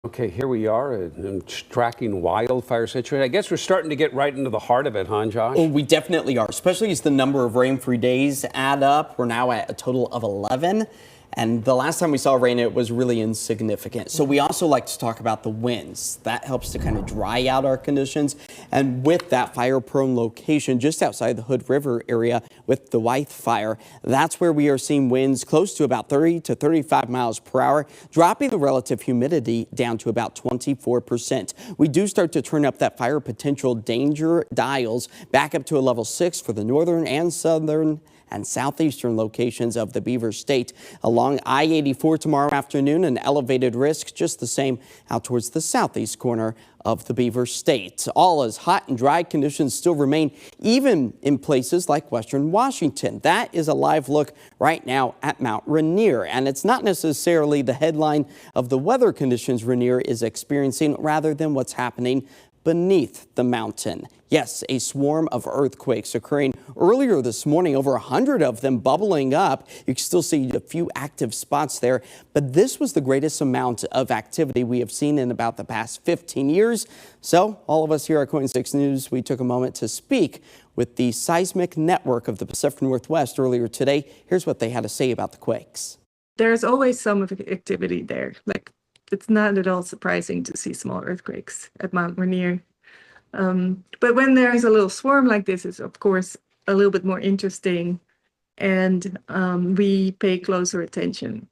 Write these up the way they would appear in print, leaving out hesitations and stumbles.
Okay, here we are tracking wildfire situation. I guess we're starting to get right into the heart of it, huh, Josh? Oh, we definitely are, especially as the number of rain-free days add up. We're now at a total of 11. And the last time we saw rain, it was really insignificant. So we also like to talk about the winds. That helps to kind of dry out our conditions. And with that fire-prone location just outside the Hood River area with the Wythe fire, that's where we are seeing winds close to about 30 to 35 miles per hour, dropping the relative humidity down to about 24%. We do start to turn up that fire potential danger dials back up to a level 6 for the northern and southern and southeastern locations of the Beaver State. Along I-84 tomorrow afternoon, an elevated risk, just the same out towards the southeast corner of the Beaver State. All as hot and dry conditions still remain, even in places like western Washington. That is a live look right now at Mount Rainier, and it's not necessarily the headline of the weather conditions Rainier is experiencing, rather than what's happening beneath the mountain. Yes, a swarm of earthquakes occurring earlier this morning, over 100 of them bubbling up. You can still see a few active spots there, but this was the greatest amount of activity we have seen in about the past 15 years. So all of us here at KOIN 6 News, we took a moment to speak with the Seismic Network of the Pacific Northwest earlier today. Here's what they had to say about the quakes. There's always some activity there. It's not at all surprising to see small earthquakes at Mount Rainier. But when there's a little swarm like this, it's of course a little bit more interesting, and we pay closer attention.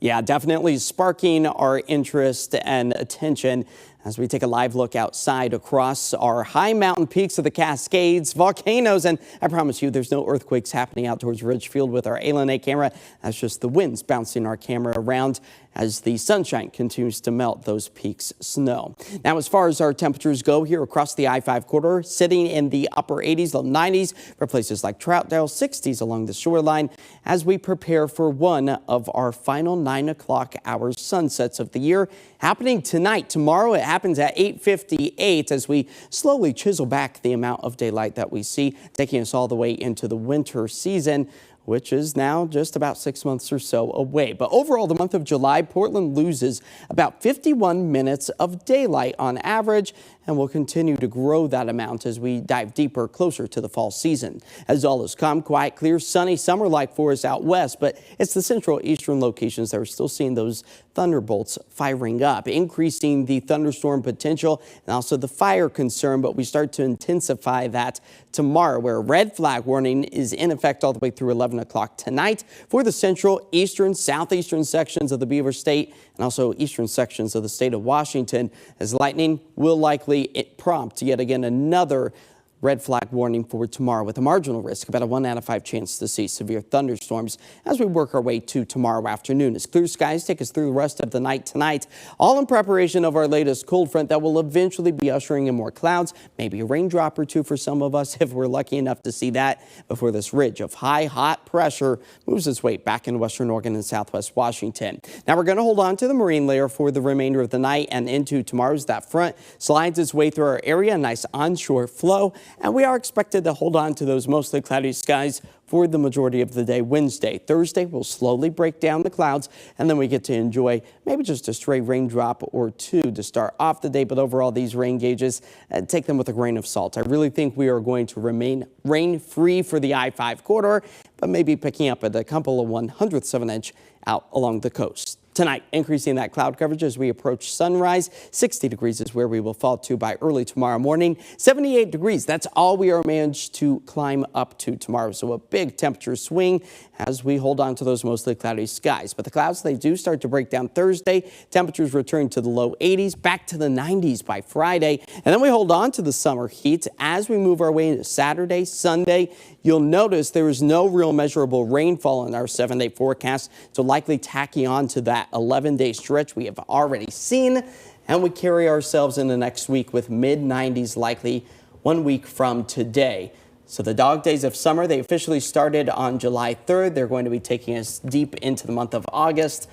Yeah, definitely sparking our interest and attention as we take a live look outside across our high mountain peaks of the Cascades, volcanoes, and I promise you there's no earthquakes happening out towards Ridgefield with our A camera. That's just the winds bouncing our camera around as the sunshine continues to melt those peaks' snow. Now, as far as our temperatures go here across the I-5 corridor, sitting in the upper 80s, low 90s for places like Troutdale, 60s along the shoreline as we prepare for one of our final 9 o'clock hour sunsets of the year happening tonight. Tomorrow it happens at 8:58 as we slowly chisel back the amount of daylight that we see, taking us all the way into the winter season, which is now just about 6 months or so away. But overall, the month of July, Portland loses about 51 minutes of daylight on average, and will continue to grow that amount as we dive deeper closer to the fall season. As all is calm, quiet, clear, sunny, summer-like for us out west, but it's the central eastern locations that are still seeing those thunderbolts firing up, increasing the thunderstorm potential and also the fire concern. But we start to intensify that tomorrow, where a red flag warning is in effect all the way through 11 o'clock tonight for the central, eastern, southeastern sections of the Beaver State and also eastern sections of the state of Washington, as lightning will likely prompt yet again another red flag warning for tomorrow, with a marginal risk, about a 1 out of 5 chance to see severe thunderstorms as we work our way to tomorrow afternoon. As clear skies take us through the rest of the night tonight, all in preparation of our latest cold front that will eventually be ushering in more clouds, maybe a raindrop or two for some of us if we're lucky enough to see that, before this ridge of high, hot pressure moves its way back into western Oregon and southwest Washington. Now we're going to hold on to the marine layer for the remainder of the night and into tomorrow's. That front slides its way through our area, a nice onshore flow, and we are expected to hold on to those mostly cloudy skies for the majority of the day. Wednesday, Thursday will slowly break down the clouds, and then we get to enjoy maybe just a stray raindrop or two to start off the day. But overall, these rain gauges, take them with a grain of salt. I really think we are going to remain rain-free for the I-5 corridor, but maybe picking up at a couple of 1/100ths of an inch out along the coast. Tonight, increasing that cloud coverage as we approach sunrise. 60 degrees is where we will fall to by early tomorrow morning. 78 degrees, that's all we are managed to climb up to tomorrow. So a big temperature swing as we hold on to those mostly cloudy skies. But the clouds, they do start to break down Thursday. Temperatures return to the low 80s, back to the 90s by Friday. And then we hold on to the summer heat as we move our way into Saturday, Sunday. You'll notice there is no real measurable rainfall in our 7-day forecast, so likely tacking on to that 11-day stretch we have already seen. And we carry ourselves into next week with mid-90s likely 1 week from today. So the dog days of summer, they officially started on July 3rd. They're going to be taking us deep into the month of August.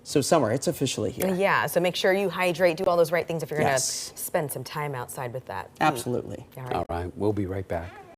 So summer, it's officially here. Yeah, so make sure you hydrate, do all those right things if you're going to spend some time outside with that. Absolutely. All right, we'll be right back.